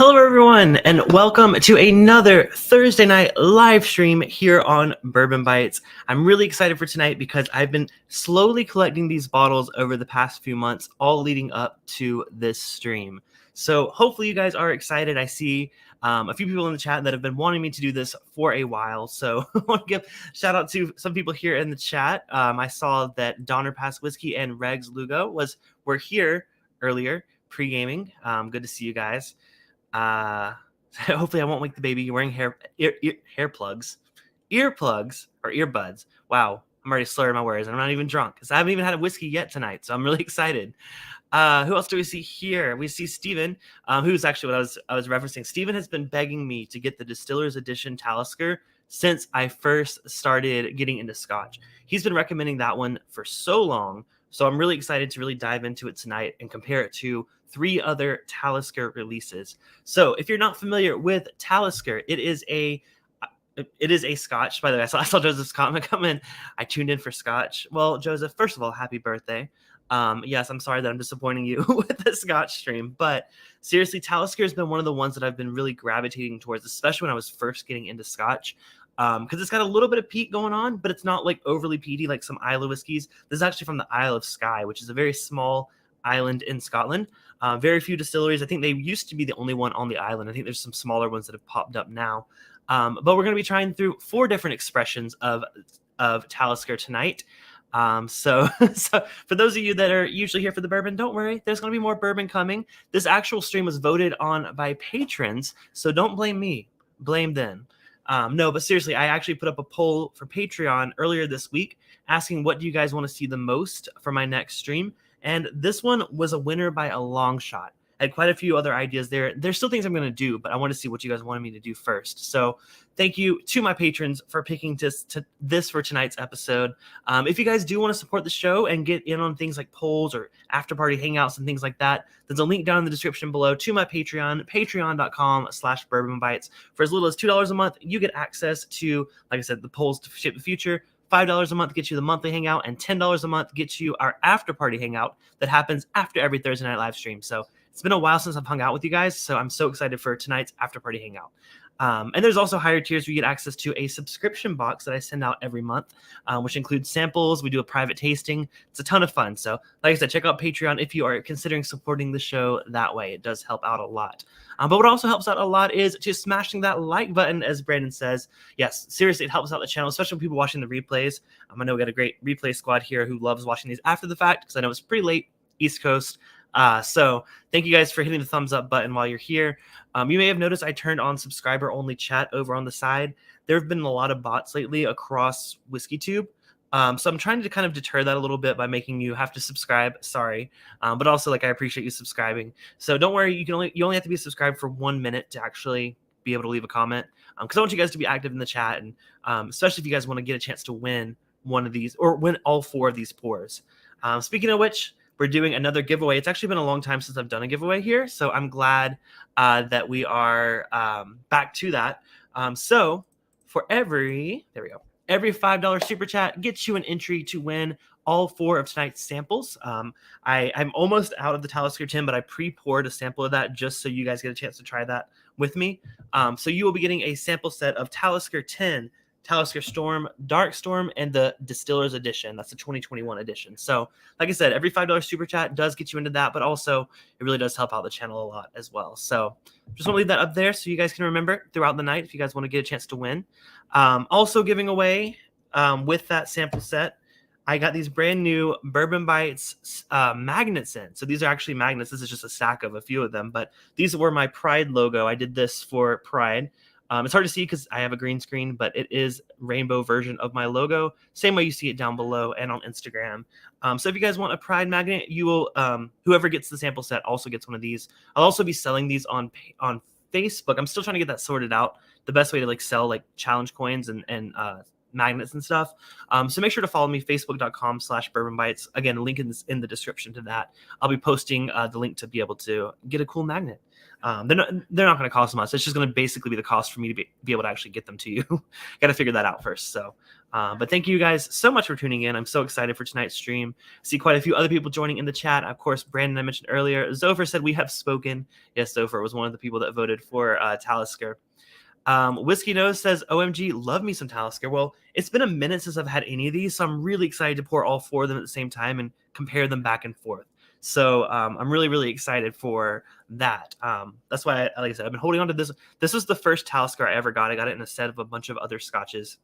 Hello, everyone, and welcome to another Thursday night live stream here on Bourbon Bytes. I'm really excited for tonight because I've been slowly collecting these bottles over the past few months, all leading up to this stream. So hopefully you guys are excited. I see a few people in the chat that have been wanting me to do this for a while. So I want to give a shout out to some people here in the chat. I saw that Donner Pass Whiskey and Regs Lugo were here earlier pre-gaming. Good to see you guys. Hopefully I won't wake the baby. You're wearing hair plugs, earplugs or earbuds. Wow, I'm already slurring my words. I'm not even drunk because I haven't even had a whiskey yet tonight, so I'm really excited. Who else do we see here? We see Steven, who's actually what I was referencing. Steven has been begging me to get the Distillers Edition Talisker since I first started getting into Scotch. He's been recommending that one for so long, so I'm really excited to really dive into it tonight and compare it to 3 other Talisker releases. So if you're not familiar with Talisker, it is a Scotch. By the way, I saw Joseph's comment come in. I tuned in for Scotch. Well, Joseph, first of all, happy birthday. Yes, I'm sorry that I'm disappointing you with the Scotch stream, but seriously, Talisker has been one of the ones that I've been really gravitating towards, especially when I was first getting into Scotch. Because it's got a little bit of peat going on, but it's not like overly peaty like some Isle of whiskeys. This is actually from the Isle of Skye, which is a very small island in Scotland. Very few distilleries. I think they used to be the only one on the island. I think there's some smaller ones that have popped up now. But we're going to be trying through 4 different expressions of Talisker tonight. So for those of you that are usually here for the bourbon, don't worry. There's going to be more bourbon coming. This actual stream was voted on by patrons, so don't blame me. Blame them. No, but seriously, I actually put up a poll for Patreon earlier this week asking what do you guys want to see the most for my next stream. And this one was a winner by a long shot. I had quite a few other ideas there. There's still things I'm going to do, but I want to see what you guys wanted me to do first. So thank you to my patrons for picking this for tonight's episode. If you guys do want to support the show and get in on things like polls or after party hangouts and things like that, there's a link down in the description below to my Patreon, patreon.com/bourbonbytes. For as little as $2 a month, you get access to, like I said, the polls to shape the future. $5 a month gets you the monthly hangout, and $10 a month gets you our after party hangout that happens after every Thursday night live stream. So it's been a while since I've hung out with you guys, so I'm so excited for tonight's after party hangout. And there's also higher tiers where you get access to a subscription box that I send out every month, which includes samples. We do a private tasting. It's a ton of fun. So like I said, check out Patreon if you are considering supporting the show that way. It does help out a lot. But what also helps out a lot is just smashing that like button, as Brandon says. Yes, seriously, it helps out the channel, especially when people watching the replays. I know we got a great replay squad here who loves watching these after the fact because I know it's pretty late, East Coast. So thank you guys for hitting the thumbs up button while you're here. You may have noticed I turned on subscriber only chat over on the side. There have been a lot of bots lately across WhiskeyTube. So I'm trying to kind of deter that a little bit by making you have to subscribe. Sorry. But also, like, I appreciate you subscribing. So don't worry. You only have to be subscribed for 1 minute to actually be able to leave a comment. Because I want you guys to be active in the chat. And especially if you guys want to get a chance to win one of these or win all 4 of these pours. Speaking of which, we're doing another giveaway. It's actually been a long time since I've done a giveaway here, so I'm glad that we are back to that. So for every $5 super chat gets you an entry to win all 4 of tonight's samples. I'm almost out of the Talisker tin, but I pre-poured a sample of that just so you guys get a chance to try that with me. So you will be getting a sample set of Talisker 10, Talisker Storm, Dark Storm, and the Distillers Edition. That's the 2021 edition. So, like I said, every $5 super chat does get you into that, but also it really does help out the channel a lot as well. So, just want to leave that up there so you guys can remember throughout the night if you guys want to get a chance to win. Also giving away with that sample set, I got these brand new Bourbon Bytes magnets in. So these are actually magnets. This is just a stack of a few of them, but these were my Pride logo. I did this for Pride. It's hard to see because I have a green screen, but it is rainbow version of my logo. Same way you see it down below and on Instagram. So if you guys want a Pride magnet, you will, whoever gets the sample set also gets one of these. I'll also be selling these on Facebook. I'm still trying to get that sorted out. The best way to sell challenge coins and magnets and stuff. So make sure to follow me, facebook.com/Bourbon Bytes. Again, link in the description to that. I'll be posting the link to be able to get a cool magnet. They're not going to cost much. It's just going to basically be the cost for me to be able to actually get them to you. Got to figure that out first. So, but thank you guys so much for tuning in. I'm so excited for tonight's stream. I see quite a few other people joining in the chat. Of course, Brandon, I mentioned earlier. Zophar said we have spoken. Yes, Zophar was one of the people that voted for Talisker. Whiskey Nose says, OMG, love me some Talisker. Well, it's been a minute since I've had any of these, so I'm really excited to pour all 4 of them at the same time and compare them back and forth. So I'm really, really excited for that. That's why, like I said, I've been holding on to this. This was the first Talisker I ever got. I got it in a set of a bunch of other scotches.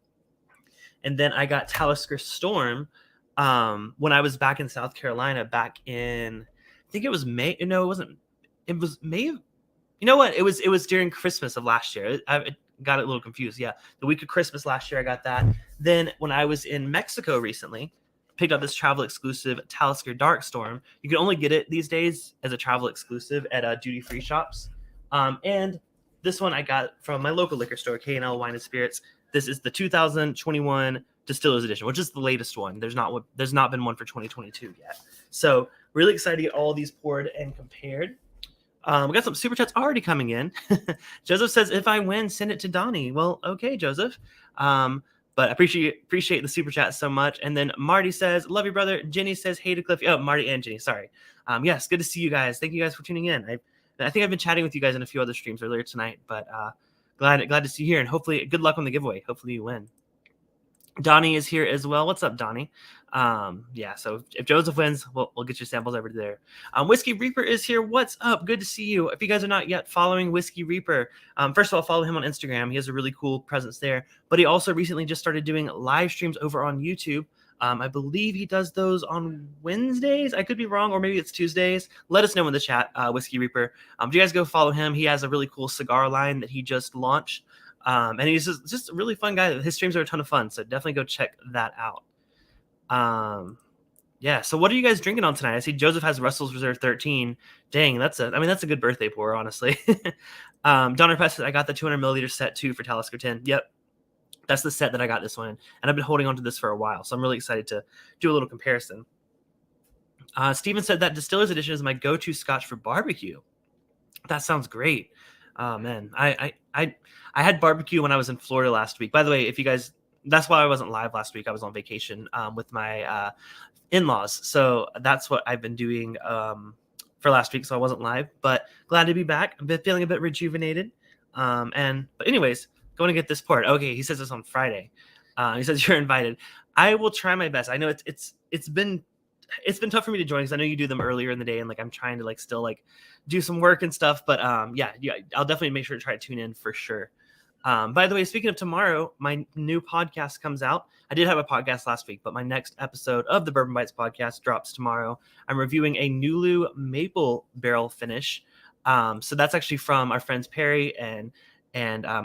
And then I got Talisker Storm when I was back in South Carolina back in, I think it was May. No, it wasn't. It was May. You know what? It was during Christmas of last year. I got it a little confused. Yeah, the week of Christmas last year, I got that. Then when I was in Mexico recently, picked up this travel exclusive Talisker Dark Storm. You can only get it these days as a travel exclusive at duty-free shops. And this one I got from my local liquor store, K&L Wine and Spirits. This is the 2021 Distillers Edition, which is the latest one. There's not been one for 2022 yet. So really excited to get all of these poured and compared. We got some super chats already coming in. Joseph says, if I win, send it to Donnie. Well, okay, Joseph. But I appreciate the super chat so much. And then Marty says, love you, brother. Jenny says, hey to Cliffy. Oh, Marty and Jenny, sorry. Yes, good to see you guys. Thank you guys for tuning in. I think I've been chatting with you guys in a few other streams earlier tonight, but glad to see you here. And hopefully, good luck on the giveaway. Hopefully you win. Donnie is here as well. What's up, Donnie? Yeah, so if Joseph wins, we'll get your samples over there. Whiskey Reaper is here. What's up? Good to see you. If you guys are not yet following Whiskey Reaper, first of all, follow him on Instagram. He has a really cool presence there. But he also recently just started doing live streams over on YouTube. I believe he does those on Wednesdays. I could be wrong, or maybe it's Tuesdays. Let us know in the chat, Whiskey Reaper. If you guys go follow him, he has a really cool cigar line that he just launched. And he's just a really fun guy. His streams are a ton of fun, so definitely go check that out. Yeah, so what are you guys drinking on tonight? I see Joseph has Russell's Reserve 13. Dang, that's a good birthday pour, honestly. Donner Pest, I got the 200 milliliter set too for Talisker 10. Yep, that's the set that I got this one in, and I've been holding on to this for a while, so I'm really excited to do a little comparison. Steven said that Distillers Edition is my go-to scotch for barbecue. That sounds great. Oh man, I had barbecue when I was in Florida last week. By the way, if you guys, that's why I wasn't live last week. I was on vacation with my in-laws, so that's what I've been doing for last week. So I wasn't live, but glad to be back. I've been feeling a bit rejuvenated. But anyways, going to get this poured. Okay, he says it's on Friday. He says you're invited. I will try my best. I know it's been tough for me to join because I know you do them earlier in the day, and like I'm trying to still do some work and stuff. But yeah, I'll definitely make sure to try to tune in for sure. By the way, speaking of tomorrow, my new podcast comes out. I did have a podcast last week, but my next episode of the Bourbon Bytes podcast drops tomorrow. I'm reviewing a Nulu maple barrel finish. So that's actually from our friends Perry and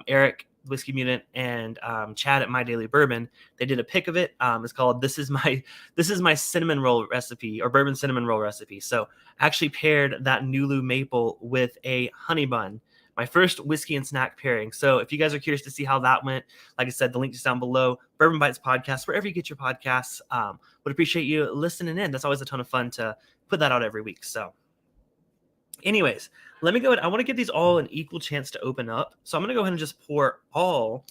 Eric, Whiskey Mutant, and Chad at My Daily Bourbon. They did a pick of it. It's called This is my cinnamon roll recipe, or bourbon cinnamon roll recipe. So I actually paired that Nulu maple with a honey bun. My first whiskey and snack pairing. So if you guys are curious to see how that went, like I said, the link is down below. Bourbon Bytes Podcast, wherever you get your podcasts. Would appreciate you listening in. That's always a ton of fun to put that out every week. So anyways, let me go ahead. I want to give these all an equal chance to open up. So I'm going to go ahead and just pour all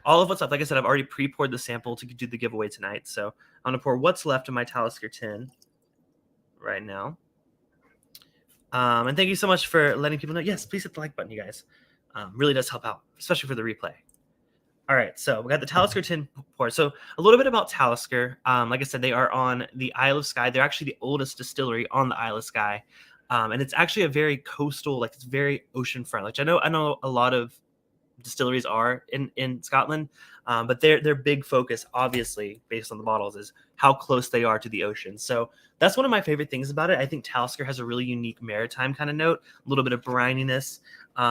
of what's left. Like I said, I've already pre-poured the sample to do the giveaway tonight. So I'm going to pour what's left in my Talisker tin right now. And thank you so much for letting people know. Yes, please hit the like button, you guys. Really does help out, especially for the replay. All right, so we got the Talisker tin pour. So a little bit about Talisker. Like I said, they are on the Isle of Skye. They're actually the oldest distillery on the Isle of Skye. And it's actually a very coastal, it's very oceanfront. I know a lot of distilleries are in Scotland, but their big focus, obviously, based on the bottles, is how close they are to the ocean. So that's one of my favorite things about it. I think Talisker has a really unique maritime kind of note, a little bit of brininess,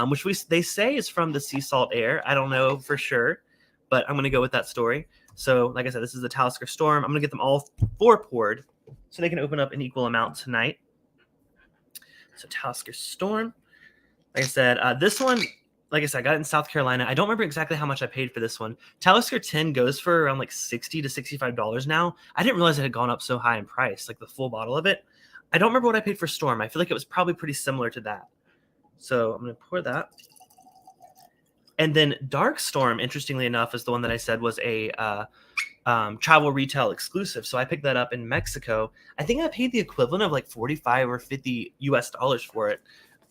which they say is from the sea salt air. I don't know for sure, but I'm going to go with that story. So like I said, this is the Talisker Storm. I'm going to get them all 4 poured so they can open up an equal amount tonight. So Talisker Storm. Like I said, this one, like I said, I got it in South Carolina. I don't remember exactly how much I paid for this one. Talisker 10 goes for around like $60 to $65 now. I didn't realize it had gone up so high in price, like the full bottle of it. I don't remember what I paid for Storm. I feel like it was probably pretty similar to that. So I'm going to pour that. And then Dark Storm, interestingly enough, is the one that I said was a travel retail exclusive. So I picked that up in Mexico. I think I paid the equivalent of like 45 or 50 US dollars for it.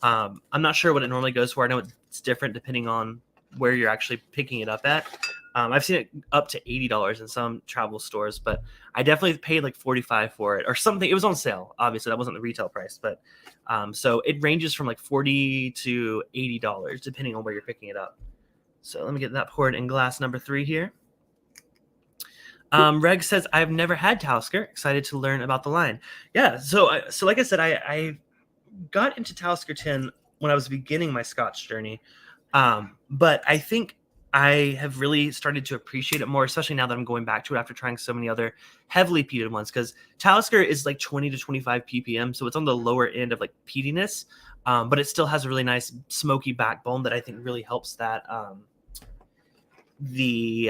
I'm not sure what it normally goes for. I know it's different depending on where you're actually picking it up at. I've seen it up to $80 in some travel stores, but I definitely paid like 45 for it or something. It was on sale. Obviously, that wasn't the retail price, but so it ranges from like $40 to $80 depending on where you're picking it up. So let me get that poured in glass number 3 here. Reg says, I've never had Talisker. Excited to learn about the line. Yeah, so like I said, I got into Talisker 10 when I was beginning my Scotch journey. But I think I have really started to appreciate it more, especially now that I'm going back to it after trying so many other heavily peated ones. Because Talisker is like 20 to 25 ppm, so it's on the lower end of like peatiness, but it still has a really nice smoky backbone that I think really helps that the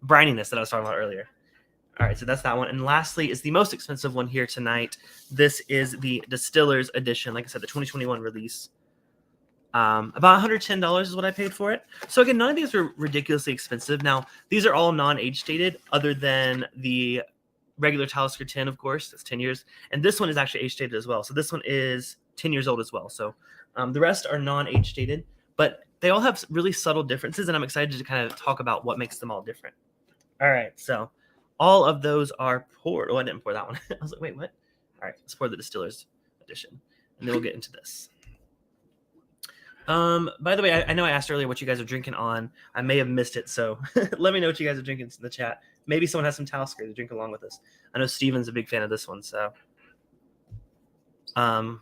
brininess that I was talking about earlier. All right, so that's that one. And lastly is the most expensive one here tonight. This is the Distillers Edition. Like I said, the 2021 release. About $110 is what I paid for it. So again, none of these are ridiculously expensive. Now, these are all non-age dated other than the regular Talisker 10, of course. That's 10 years. And this one is actually age dated as well. So this one is 10 years old as well. So the rest are non-age dated, but they all have really subtle differences, and I'm excited to kind of talk about what makes them all different. All right, so all of those are poured. Oh, I didn't pour that one. I was like, wait, what? All right, let's pour the Distillers Edition, and then we'll get into this. By the way, I know I asked earlier what you guys are drinking on. I may have missed it, so let me know what you guys are drinking in the chat. Maybe someone has some Talisker to drink along with us. I know Steven's a big fan of this one, so.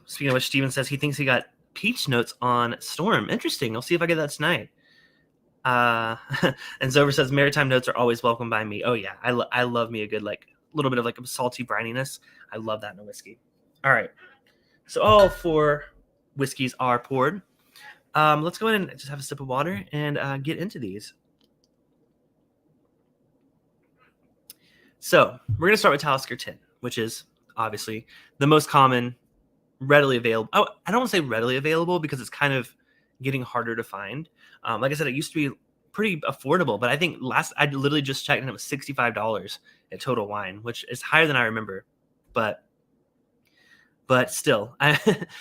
Speaking of which, Steven says he thinks he got peach notes on Storm. Interesting. I'll see if I get that tonight. And Zover says maritime notes are always welcome by me. Oh yeah, I love me a good like little bit of like a salty brininess. I love that in a whiskey. All right, so all 4 whiskeys are poured. Let's go ahead and just have a sip of water and get into these. So we're gonna start with Talisker 10, which is obviously the most common, readily available. Oh, I don't want to say readily available because it's kind of getting harder to find. Like I said, it used to be pretty affordable, but I think I literally just checked and it was $65 at Total Wine, which is higher than I remember. But still,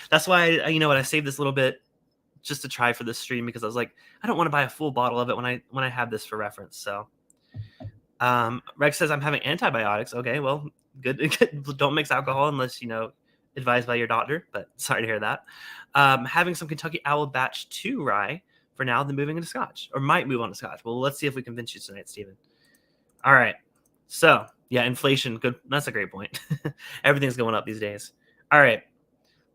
that's why I saved this little bit just to try for this stream because I was like, I don't want to buy a full bottle of it when I have this for reference. So, Rex says I'm having antibiotics. Okay, well, good. Don't mix alcohol unless advised by your doctor, but sorry to hear that. Having some Kentucky Owl Batch 2 rye for now, then moving into Scotch, or might move on to Scotch. Well, let's see if we convince you tonight, Stephen. All right. So, yeah, inflation. Good. That's a great point. Everything's going up these days. All right.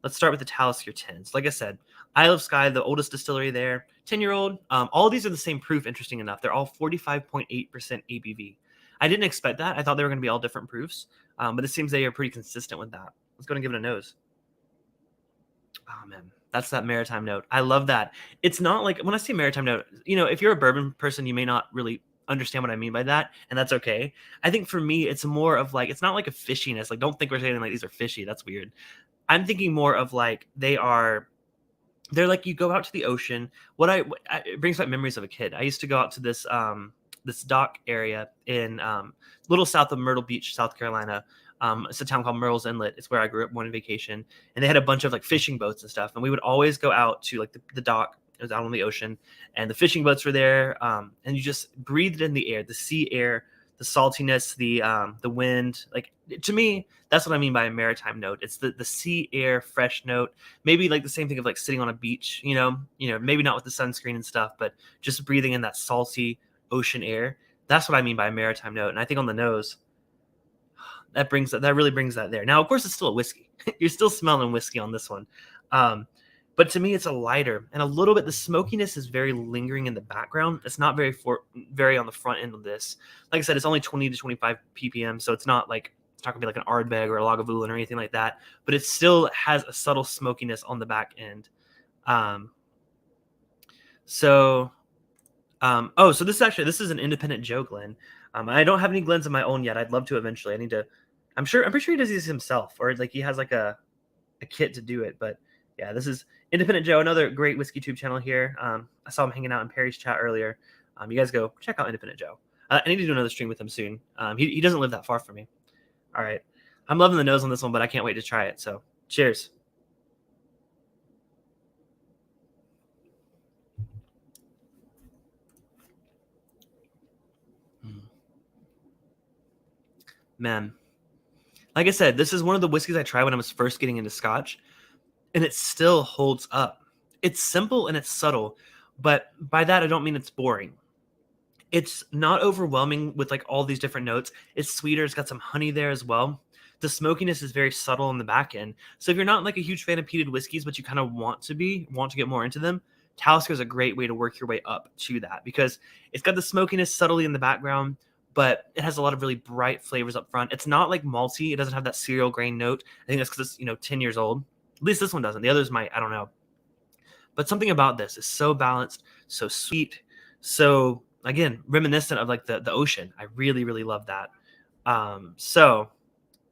Let's start with the Talisker 10s. Like I said, Isle of Skye, the oldest distillery there, 10-year-old. All of these are the same proof, interesting enough. They're all 45.8% ABV. I didn't expect that. I thought they were going to be all different proofs, but it seems they are pretty consistent with that. Let's go and give it a nose. Oh, man. That's that maritime note. I love that. It's not like when I say maritime note, if you're a bourbon person, you may not really understand what I mean by that, and that's okay. I think for me, it's more of like, it's not like a fishiness. Like, don't think we're saying like these are fishy. That's weird. I'm thinking more of like they're like you go out to the ocean. It brings back memories of a kid. I used to go out to this dock area in little south of Myrtle Beach, South Carolina. It's a town called Murrells Inlet. It's where I grew up on vacation, and they had a bunch of like fishing boats and stuff. And we would always go out to like the dock. It was out on the ocean, and the fishing boats were there. And you just breathed in the air, the sea air, the saltiness, the wind. Like, to me, that's what I mean by a maritime note. It's the sea air, fresh note. Maybe like the same thing of like sitting on a beach. Maybe not with the sunscreen and stuff, but just breathing in that salty ocean air. That's what I mean by a maritime note. And I think on the nose, that really brings that there. Now, of course, it's still a whiskey. You're still smelling whiskey on this one. But to me, it's a lighter and a little bit. The smokiness is very lingering in the background. It's not very on the front end of this. Like I said, it's only 20 to 25 ppm, so it's not gonna be like an Ardbeg or a Lagavulin or anything like that. But it still has a subtle smokiness on the back end. So, so this is an independent Joe Glen. I don't have any Glens of my own yet. I'd love to eventually. I need to. I'm pretty sure he does these himself, or like he has like a kit to do it. But yeah, this is Independent Joe, another great whiskey tube channel here. I saw him hanging out in Perry's chat earlier. You guys go check out Independent Joe. I need to do another stream with him soon. He doesn't live that far from me. All right, I'm loving the nose on this one, but I can't wait to try it. So cheers. Man, like I said, this is one of the whiskeys I tried when I was first getting into Scotch, and it still holds up. It's simple and it's subtle, but by that I don't mean it's boring. It's not overwhelming with like all these different notes. It's sweeter. It's got some honey there as well. The smokiness is very subtle on the back end. So if you're not like a huge fan of peated whiskeys, but you kind of want to get more into them, Talisker is a great way to work your way up to that because it's got the smokiness subtly in the background, but it has a lot of really bright flavors up front. It's not like malty. It doesn't have that cereal grain note. I think that's because it's 10 years old. At least this one doesn't. The others might. I don't know. But something about this is so balanced, so sweet, so again reminiscent of like the ocean. I really really love that. So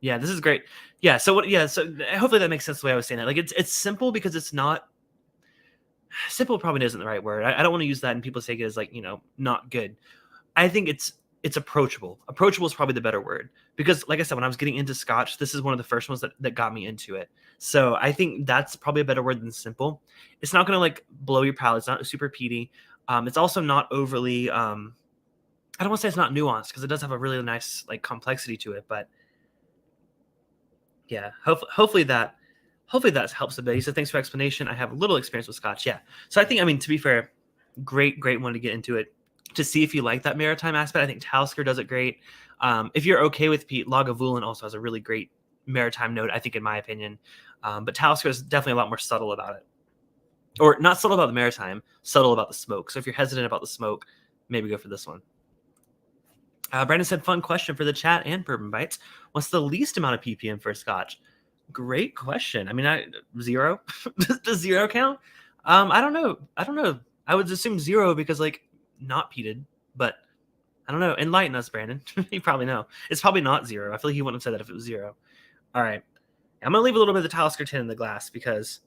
yeah, this is great. Yeah. So what? Yeah. So hopefully that makes sense the way I was saying that. Like it's simple because it's not simple. Probably isn't the right word. I don't want to use that and people take it as like not good. I think it's approachable. Approachable is probably the better word because, like I said, when I was getting into Scotch, this is one of the first ones that got me into it. So I think that's probably a better word than simple. It's not going to like blow your palate. It's not super peaty. It's also not overly. I don't want to say it's not nuanced because it does have a really nice like complexity to it. But yeah, hopefully that helps a bit. He said, "Thanks for explanation. I have a little experience with Scotch." Yeah. So I think to be fair, great one to get into it. To see if you like that maritime aspect. I think Talisker does it great. If you're okay with peat, Lagavulin also has a really great maritime note, I think, in my opinion. But Talisker is definitely a lot more subtle about it. Or not subtle about the maritime, subtle about the smoke. So if you're hesitant about the smoke, maybe go for this one. Brandon said, fun question for the chat and Bourbon Bytes. What's the least amount of ppm for a Scotch? Great question. I mean, 0? Does 0 count? I don't know. I would assume 0 because like not peated, but I don't know. Enlighten us, Brandon. You probably know. It's probably not 0. I feel like he wouldn't have said that if it was 0. All right. I'm going to leave a little bit of the Talisker tin in the glass because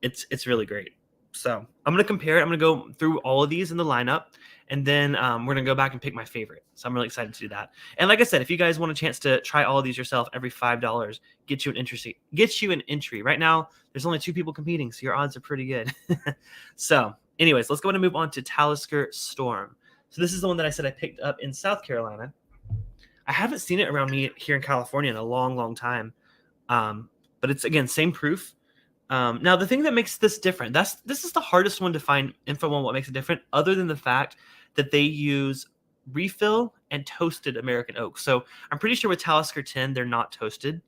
it's really great. So I'm going to compare it. I'm going to go through all of these in the lineup, and then we're going to go back and pick my favorite. So I'm really excited to do that. And like I said, if you guys want a chance to try all of these yourself, every $5 gets you an entry. Right now, there's only 2 people competing, so your odds are pretty good. So anyways, let's go ahead and move on to Talisker Storm. So this is the one that I said I picked up in South Carolina. I haven't seen it around me here in California in a long, long time. But it's, again, same proof. Now, the thing that makes this different, this is the hardest one to find info on what makes it different, other than the fact that they use refill and toasted American oak. So I'm pretty sure with Talisker 10, they're not toasted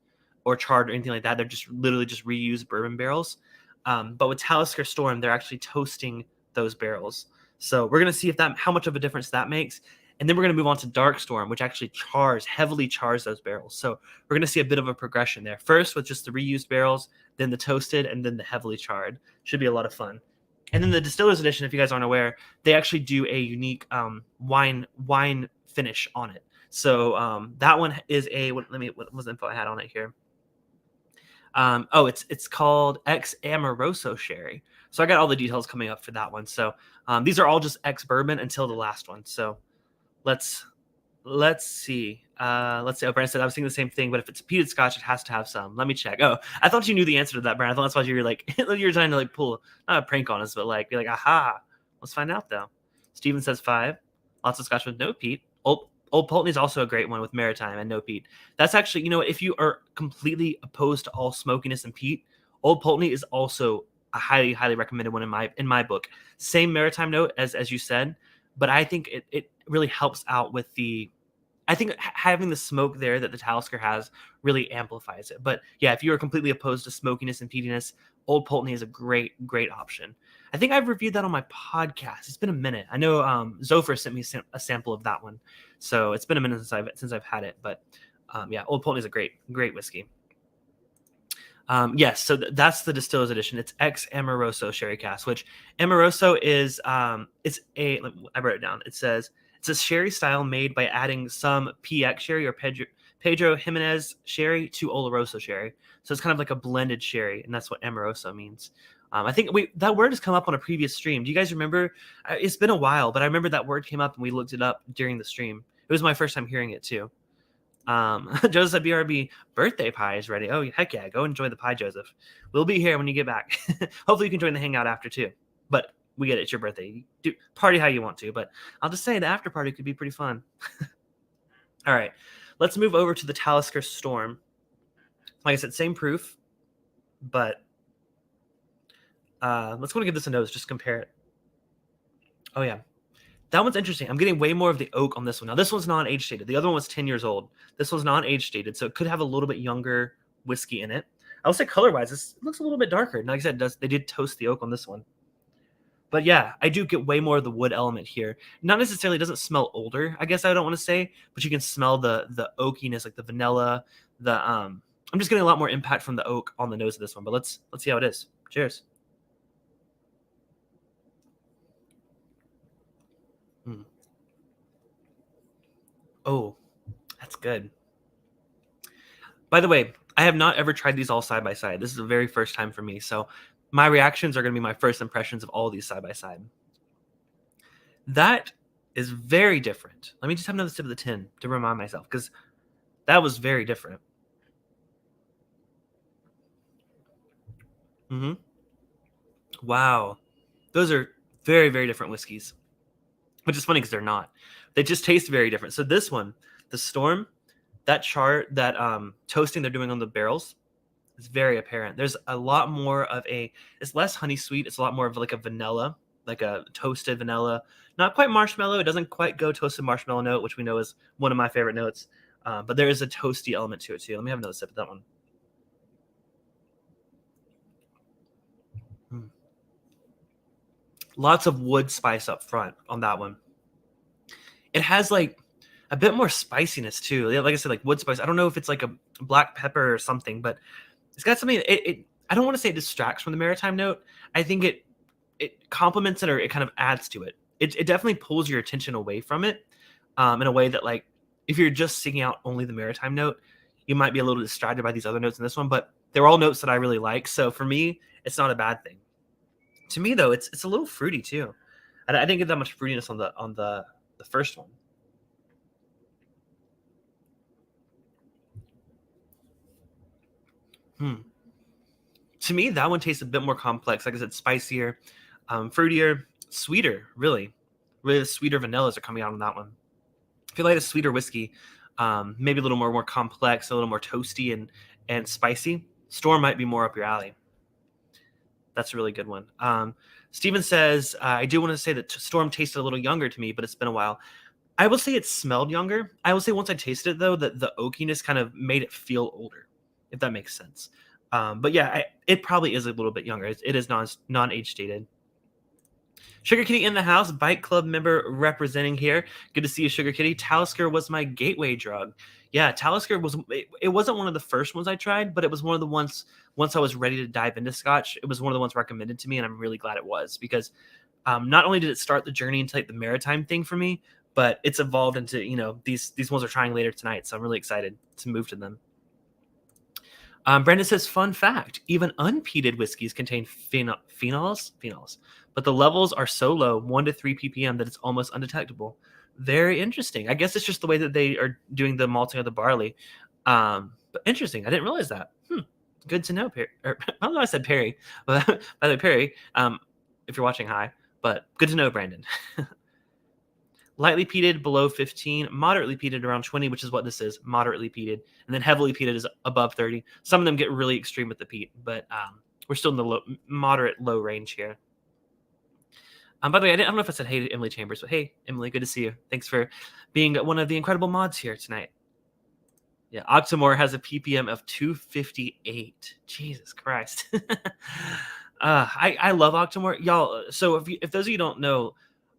or charred or anything like that. They're just literally just reused bourbon barrels. But with Talisker Storm, they're actually toasting those barrels. So we're going to see how much of a difference that makes. And then we're going to move on to Dark Storm, which actually heavily chars those barrels. So we're going to see a bit of a progression there. First with just the reused barrels, then the toasted, and then the heavily charred. Should be a lot of fun. And then the Distillers Edition, if you guys aren't aware, they actually do a unique wine finish on it. So that one is what was the info I had on it here? It's called Ex Amoroso Sherry. So I got all the details coming up for that one. So these are all just ex bourbon until the last one. So let's see. Oh, Brandon said I was thinking the same thing, but if it's peated Scotch, it has to have some. Let me check. Oh, I thought you knew the answer to that, Brandon. I thought that's why you were like you were trying to like pull not a prank on us, but like be like, aha. Let's find out though. Steven says 5. Lots of Scotch with no peat. Old Pulteney is also a great one with maritime and no peat. That's actually, if you are completely opposed to all smokiness and peat, Old Pulteney is also a highly, highly recommended one in my book. Same maritime note as you said, but I think it really helps out with I think having the smoke there that the Talisker has really amplifies it. But yeah, if you are completely opposed to smokiness and peatiness, Old Pulteney is a great, great option. I think I've reviewed that on my podcast. It's been a minute. I know Zopher sent me a sample of that one. So it's been a minute since I've had it. But yeah, Old Pulteney is a great, great whiskey. Yes, so that's the Distillers Edition. It's ex Amoroso sherry cask, which Amoroso is I wrote it down. It says it's a sherry style made by adding some PX sherry or Pedro Jimenez sherry to Oloroso sherry. So it's kind of like a blended sherry, and that's what Amoroso means. I think that word has come up on a previous stream. Do you guys remember? It's been a while, but I remember that word came up and we looked it up during the stream. It was my first time hearing it too. Joseph BRB, birthday pie is ready. Oh, heck yeah. Go enjoy the pie, Joseph. We'll be here when you get back. Hopefully you can join the hangout after too. But we get it. It's your birthday. Do party how you want to. But I'll just say the after party could be pretty fun. All right. Let's move over to the Talisker Storm. Like I said, same proof. But let's go and give this a nose. Just compare it. Oh, yeah. That one's interesting. I'm getting way more of the oak on this one. Now, this one's non-age dated. The other one was 10 years old. This one's non-age dated, so it could have a little bit younger whiskey in it. I will say color-wise, this looks a little bit darker. And like I said, they did toast the oak on this one. But yeah, I do get way more of the wood element here. Not necessarily, it doesn't smell older, I guess I don't want to say, but you can smell the oakiness, like the vanilla. I'm just getting a lot more impact from the oak on the nose of this one. But let's see how it is. Cheers. Oh, that's good. By the way, I have not ever tried these all side by side. This is the very first time for me. So my reactions are going to be my first impressions of all of these side by side. That is very different. Let me just have another sip of the tin to remind myself, because that was very different. Wow. Those are very, very different whiskeys, which is funny because they're not. They just taste very different. So this one, the Storm, that toasting they're doing on the barrels is very apparent. There's a lot more of it's less honey sweet. It's a lot more of like a vanilla, like a toasted vanilla. Not quite marshmallow. It doesn't quite go toasted marshmallow note, which we know is one of my favorite notes. But there is a toasty element to it too. Let me have another sip of that one. Lots of wood spice up front on that one. It has like a bit more spiciness too. Like I said, like wood spice. I don't know if it's like a black pepper or something, but it's got something. I don't want to say it distracts from the maritime note. I think it complements it, or it kind of adds to it. It definitely pulls your attention away from it in a way that, like, if you're just seeking out only the maritime note, you might be a little distracted by these other notes in this one. But they're all notes that I really like. So for me, it's not a bad thing. To me, though, it's a little fruity too. I didn't get that much fruitiness on the first one. To me, that one tastes a bit more complex. Like I said, spicier, fruitier, sweeter. Really the sweeter vanillas are coming out on that one. If you like a sweeter whiskey, maybe a little more complex, a little more toasty and spicy, Storm might be more up your alley. That's a really good one. Steven says, I do want to say that Storm tasted a little younger to me, but it's been a while. I will say it smelled younger. I will say once I tasted it, though, that the oakiness kind of made it feel older, if that makes sense. But yeah, it probably is a little bit younger. It is non-age dated. Sugar Kitty in the house, Bike Club member representing here. Good to see you, Sugar Kitty. Talisker was my gateway drug. Yeah, Talisker it wasn't one of the first ones I tried, but it was one of the ones, once I was ready to dive into Scotch, it was one of the ones recommended to me, and I'm really glad it was, because not only did it start the journey into like the maritime thing for me, but it's evolved into, these ones we're trying later tonight, so I'm really excited to move to them. Brandon says, fun fact, even unpeated whiskeys contain phenols, but the levels are so low, 1 to 3 ppm, that it's almost undetectable. Very interesting. I guess it's just the way that they are doing the malting of the barley. But interesting. I didn't realize that. Good to know, Perry. I don't know. I said Perry. But by the way, Perry, if you're watching, hi. But good to know, Brandon. Lightly peated below 15, moderately peated around 20, which is what this is, moderately peated. And then heavily peated is above 30. Some of them get really extreme with the peat, but we're still in the moderate low range here. By the way, I don't know if I said hey to Emily Chambers, but hey, Emily, good to see you. Thanks for being one of the incredible mods here tonight. Yeah, Octomore has a ppm of 258. Jesus Christ. I love Octomore. Y'all, so if those of you don't know,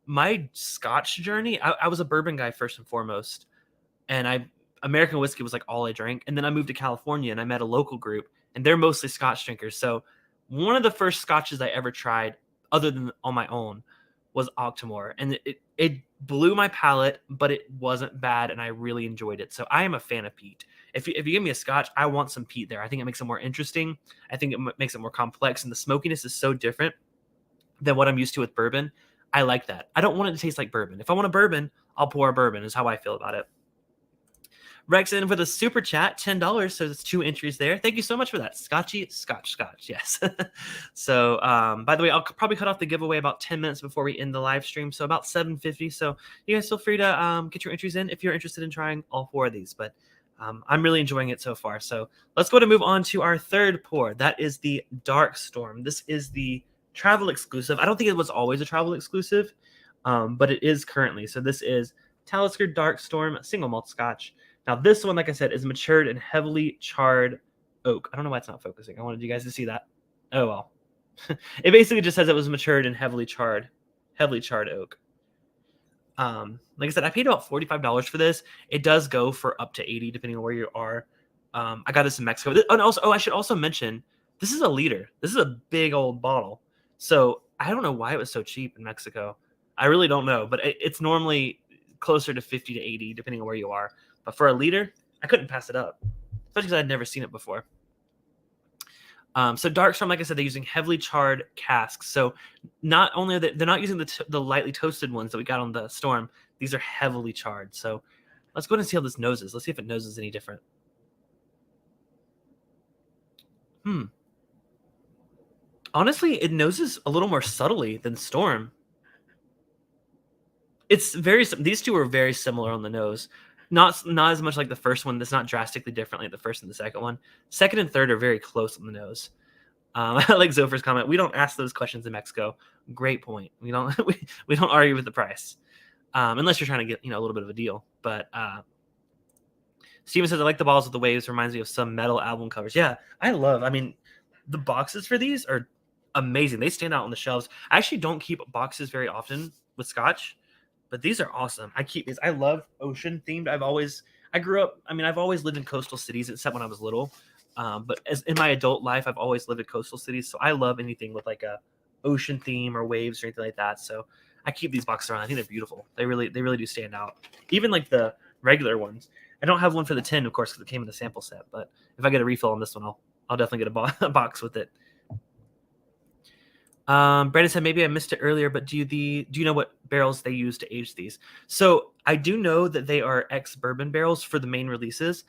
my Scotch journey, I was a bourbon guy first and foremost. And American whiskey was like all I drank. And then I moved to California and I met a local group. and they're mostly Scotch drinkers. So one of the first Scotches I ever tried, other than on my own, was Octomore, and it blew my palate, but it wasn't bad, and I really enjoyed it. So I am a fan of peat. If you give me a Scotch, I want some peat there. I think it makes it more interesting. I think it makes it more complex, and the smokiness is so different than what I'm used to with bourbon. I like that. I don't want it to taste like bourbon. If I want a bourbon, I'll pour a bourbon, is how I feel about it. Rex in for the super chat, $10. So that's 2 entries there. Thank you so much for that. Scotch. Yes. So, by the way, I'll probably cut off the giveaway about 10 minutes before we end the live stream. So about 7:50. So you guys feel free to get your entries in if you're interested in trying all 4 of these. But I'm really enjoying it so far. So let's go to move on to our third pour. That is the Dark Storm. This is the travel exclusive. I don't think it was always a travel exclusive, but it is currently. So this is Talisker Dark Storm single malt Scotch. Now, this one, like I said, is matured in heavily charred oak. I don't know why it's not focusing. I wanted you guys to see that. Oh, well. It basically just says it was matured in heavily charred oak. Like I said, I paid about $45 for this. It does go for up to $80, depending on where you are. I got this in Mexico. And also, I should also mention, this is a liter. This is a big old bottle. So I don't know why it was so cheap in Mexico. I really don't know, but it's normally closer to 50 to 80, depending on where you are. But for a liter, I couldn't pass it up, especially because I'd never seen it before. So Dark Storm, like I said, they're using heavily charred casks. So not only are they're not using the lightly toasted ones that we got on the Storm. These are heavily charred. So let's go ahead and see how this noses. Let's see if it noses any different. Honestly, it noses a little more subtly than Storm. These two are very similar on the nose. Not as much like the first one. That's not drastically different like the first and the second one. Second and third are very close on the nose. I like Zophir's comment. We don't ask those questions in Mexico. Great point. We don't we don't argue with the price, unless you're trying to get a little bit of a deal. But Steven says, I like the bottles with the waves. Reminds me of some metal album covers. Yeah, I mean, the boxes for these are amazing. They stand out on the shelves. I actually don't keep boxes very often with Scotch, but these are awesome. I keep these. I love ocean themed. I've always lived in coastal cities, except when I was little. But as in my adult life, I've always lived in coastal cities. So I love anything with like a ocean theme or waves or anything like that. So I keep these boxes around. I think they're beautiful. They really do stand out. Even like the regular ones. I don't have one for the tin, of course, because it came in the sample set. But if I get a refill on this one, I'll definitely get a box with it. Brandon said, maybe I missed it earlier, but do you know what barrels they use to age these? So I do know that they are ex-bourbon barrels for the main releases.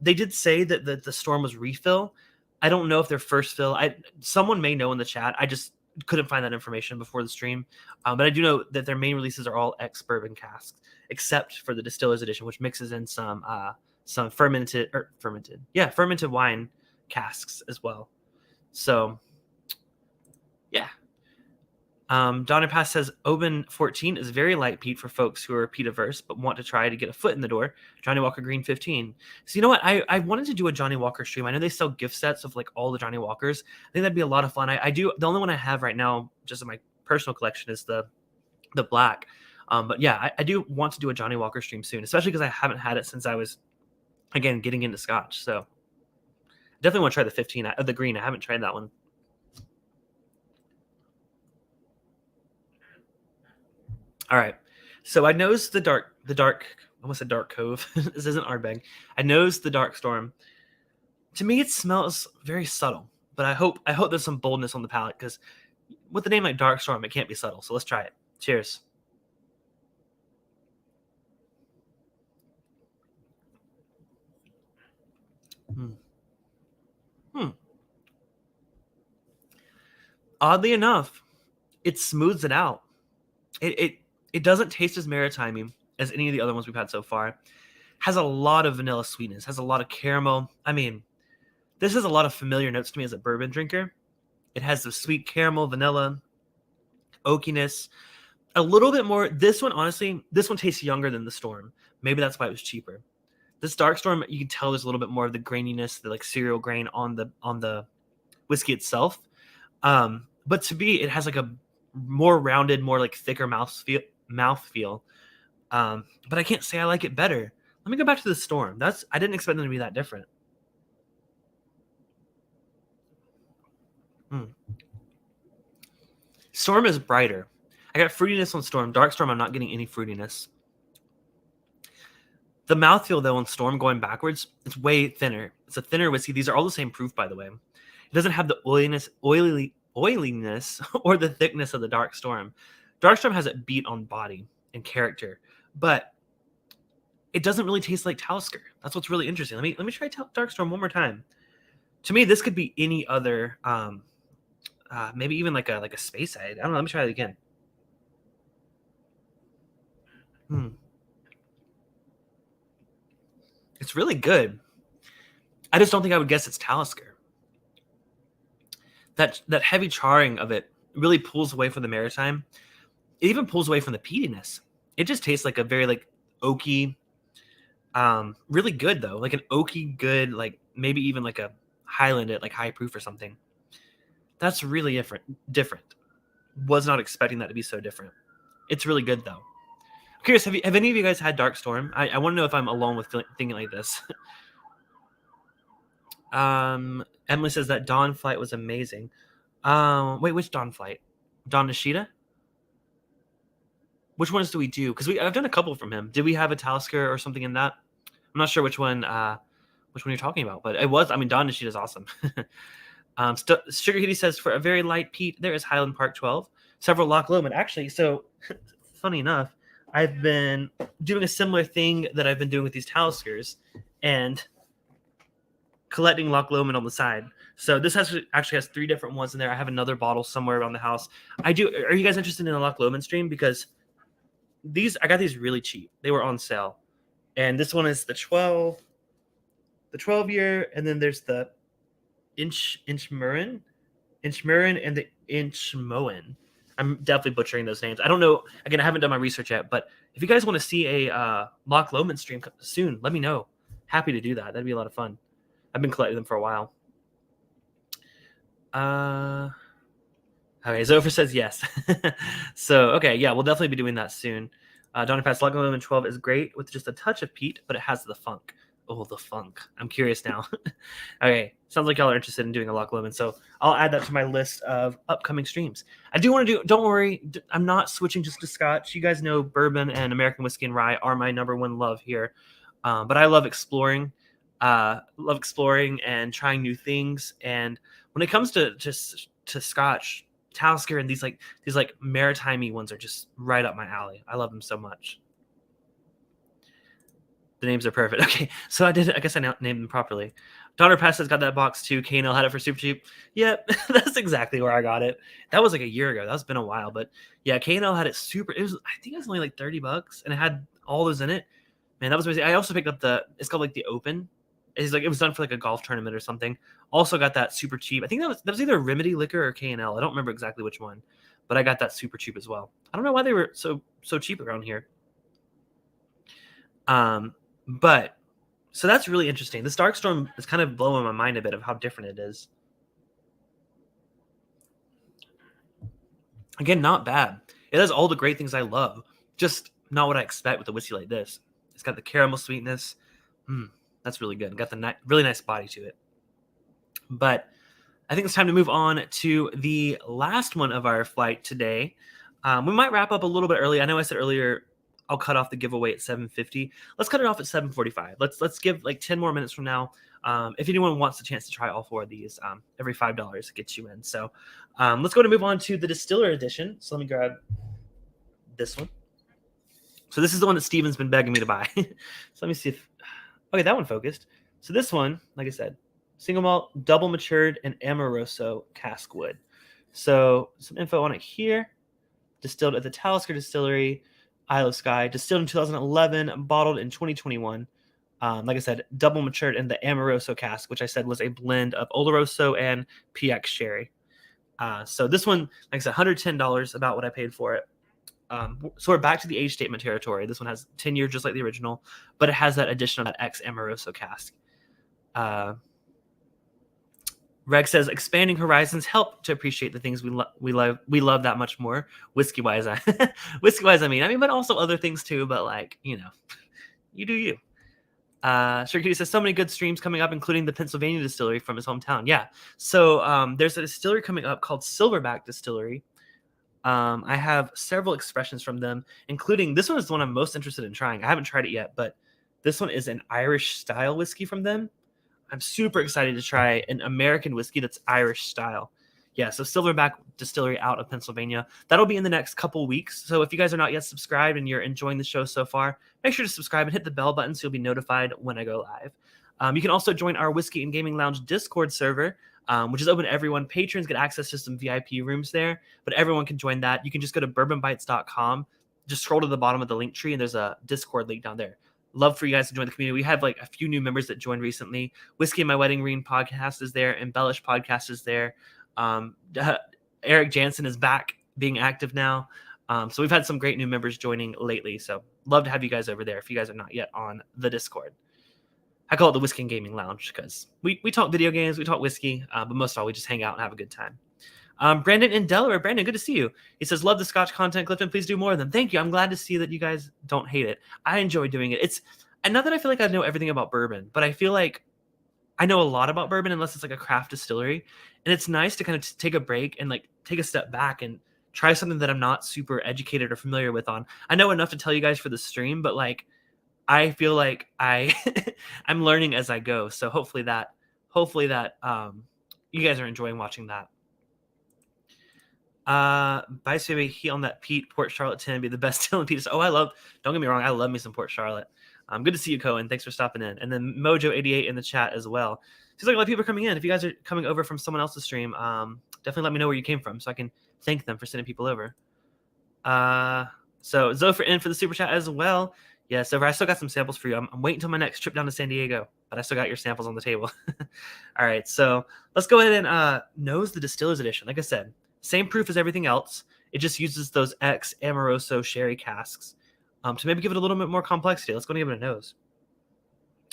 They did say that the Storm was refill. I don't know if they're first fill. Someone may know in the chat. I just couldn't find that information before the stream. But I do know that their main releases are all ex-bourbon casks, except for the Distillers Edition, which mixes in some fermented wine casks as well. So yeah. Donna Pass says Oban 14 is very light peat for folks who are peat averse but want to try to get a foot in the door. Johnny Walker Green 15. So you know what? I wanted to do a Johnny Walker stream. I know they sell gift sets of like all the Johnny Walkers. I think that'd be a lot of fun. I do. The only one I have right now, just in my personal collection, is the black. But yeah, I do want to do a Johnny Walker stream soon, especially because I haven't had it since I was, again, getting into Scotch. So definitely want to try the 15, the green. I haven't tried that one. All right, so I nosed the dark. I almost said Dark Cove. This isn't Ardbeg. I nosed the Dark Storm. To me, it smells very subtle, but I hope there's some boldness on the palate, because with a name like Dark Storm, it can't be subtle. So let's try it. Cheers. Oddly enough, it smooths it out. It doesn't taste as maritime as any of the other ones we've had so far. Has a lot of vanilla sweetness. Has a lot of caramel. I mean, this has a lot of familiar notes to me as a bourbon drinker. It has the sweet caramel, vanilla, oakiness. A little bit more. This one, honestly, tastes younger than the Storm. Maybe that's why it was cheaper. This Dark Storm, you can tell there's a little bit more of the graininess, the like cereal grain on the whiskey itself. But to me, it has like a more rounded, more like thicker mouthfeel. But I can't say I like it better. Let me go back to the Storm. I didn't expect them to be that different. Storm is brighter. I got fruitiness on Storm. Dark Storm, I'm not getting any fruitiness. The mouthfeel, though, on Storm going backwards, it's way thinner. It's a thinner whiskey. These are all the same proof, by the way. It doesn't have the oiliness or the thickness of the Dark Storm. Dark Storm has it beat on body and character, but it doesn't really taste like Talisker. That's what's really interesting. Let me try Dark Storm one more time. To me, this could be any other, maybe even like a Space Side. I don't know. Let me try it again. It's really good. I just don't think I would guess it's Talisker. That heavy charring of it really pulls away from the maritime. It even pulls away from the peatiness. It just tastes like a very like oaky, really good though, like an oaky good, like maybe even like a Highland at like high proof or something. That's really different. Was not expecting that to be so different. It's really good though. I'm curious, have any of you guys had Dark Storm? I want to know if I'm alone with thinking like this. Emily says that Dawn Flight was amazing. Wait, which Dawn Flight? Dawn Nishida? Which ones do we do? Because I've done a couple from him. Did we have a Talisker or something in that? I'm not sure which one you're talking about, but it was. I mean, Dawn Nishida is awesome. Sugar Kitty says for a very light peat, there is Highland Park 12, several Loch Lomond. Actually, so funny enough, I've been doing a similar thing that I've been doing with these Taliskers and collecting Loch Lomond on the side. So this actually has 3 different ones in there. I have another bottle somewhere around the house. Are you guys interested in the Loch Lomond stream? Because I got these really cheap. They were on sale. And this one is the 12 year, and then there's the Inchmurren and the Inchmoen. I'm definitely butchering those names. I don't know. Again, I haven't done my research yet, but if you guys want to see a Loch Lomond stream soon, let me know. Happy to do that. That'd be a lot of fun. I've been collecting them for a while. Okay, Zopher says yes. So, okay, yeah, we'll definitely be doing that soon. Donner Pass Loch Lomond 12 is great with just a touch of peat, but it has the funk. Oh, the funk. I'm curious now. Okay, sounds like y'all are interested in doing a Loch Lomond, so I'll add that to my list of upcoming streams. I do want to do, don't worry, I'm not switching just to Scotch. You guys know bourbon and American whiskey and rye are my number one love here. But I love exploring. And trying new things. And when it comes to Scotch, Talisker and these maritime-y ones are just right up my alley. I love them so much. The names are perfect. Okay, so I guess I named them properly. Donner Pass has got that box too. K&L had it for super cheap. Yep, that's exactly where I got it. That was like a year ago. That's been a while, but yeah, K&L had it super. I think it was only like $30, and it had all those in it. Man, that was amazing. I also picked up it's called like the Open. It's like it was done for like a golf tournament or something. Also got that super cheap. I think that was either Remedy Liquor or K&L. I don't remember exactly which one, but I got that super cheap as well. I don't know why they were so cheap around here. But so that's really interesting. This Dark Storm is kind of blowing my mind a bit of how different it is. Again, not bad. It has all the great things I love, just not what I expect with a whiskey like this. It's got the caramel sweetness. That's really good. Got the really nice body to it. But I think it's time to move on to the last one of our flight today. We might wrap up a little bit early. I know I said earlier I'll cut off the giveaway at 7:50. Let's cut it off at 7:45. Let's give like 10 more minutes from now. If anyone wants a chance to try all 4 of these, every $5 gets you in. So let's go to move on to the Distiller Edition. So let me grab this one. So this is the one that Steven's been begging me to buy. So let me see if... Okay, that one focused. So this one, like I said, single malt, double matured, and Amoroso cask wood. So some info on it here. Distilled at the Talisker Distillery, Isle of Skye. Distilled in 2011, bottled in 2021. Like I said, double matured in the Amoroso cask, which I said was a blend of Oloroso and PX sherry. So this one, like I said, $110, about what I paid for it. So we're back to the age statement territory. This one has 10 years, just like the original, but it has that addition of that ex Amoroso cask. Reg says expanding horizons help to appreciate the things we love that much more. Whiskey wise, I mean, but also other things too. But like, you do you. Sir Kitty says so many good streams coming up, including the Pennsylvania distillery from his hometown. Yeah. So there's a distillery coming up called Silverback Distillery. I have several expressions from them, including this one is the one I'm most interested in trying. I haven't tried it yet, but this one is an Irish style whiskey from them. I'm super excited to try an American whiskey that's Irish style. Yeah, so Silverback Distillery out of Pennsylvania. That'll be in the next couple weeks. So if you guys are not yet subscribed and you're enjoying the show so far, make sure to subscribe and hit the bell button so you'll be notified when I go live. You can also join our Whiskey and Gaming Lounge Discord server, which is open to everyone. Patrons get access to some VIP rooms there, but everyone can join that. You can just go to bourbonbytes.com, just scroll to the bottom of the link tree, and there's a Discord link down there. Love for you guys to join the community. We have like a few new members that joined recently. Whiskey and My Wedding Ring podcast is there. Embellish podcast is there. Eric Jansen is back being active now. So we've had some great new members joining lately. So love to have you guys over there if you guys are not yet on the Discord. I call it the Whiskey and Gaming Lounge because we talk video games, we talk whiskey, but most of all, we just hang out and have a good time. Brandon in Delaware. Brandon, good to see you. He says, love the Scotch content, Clifton. Please do more of them. Thank you. I'm glad to see that you guys don't hate it. I enjoy doing it. And not that I feel like I know everything about bourbon, but I feel like I know a lot about bourbon unless it's like a craft distillery. And it's nice to kind of take a break and like take a step back and try something that I'm not super educated or familiar with on. I know enough to tell you guys for the stream, but like, I feel like I'm learning as I go. So hopefully that you guys are enjoying watching that. Bice baby, he on that Pete Port Charlotte 10 be the best Dylan Pete. Oh, don't get me wrong, I love me some Port Charlotte. Good to see you, Cohen. Thanks for stopping in. And then Mojo88 in the chat as well. Seems like a lot of people are coming in. If you guys are coming over from someone else's stream, definitely let me know where you came from so I can thank them for sending people over. So Zopher in for the super chat as well. Yeah, so I still got some samples for you. I'm waiting until my next trip down to San Diego, but I still got your samples on the table. All right, so let's go ahead and nose the Distillers Edition. Like I said, same proof as everything else. It just uses those ex Amoroso sherry casks to maybe give it a little bit more complexity. Let's go and give it a nose.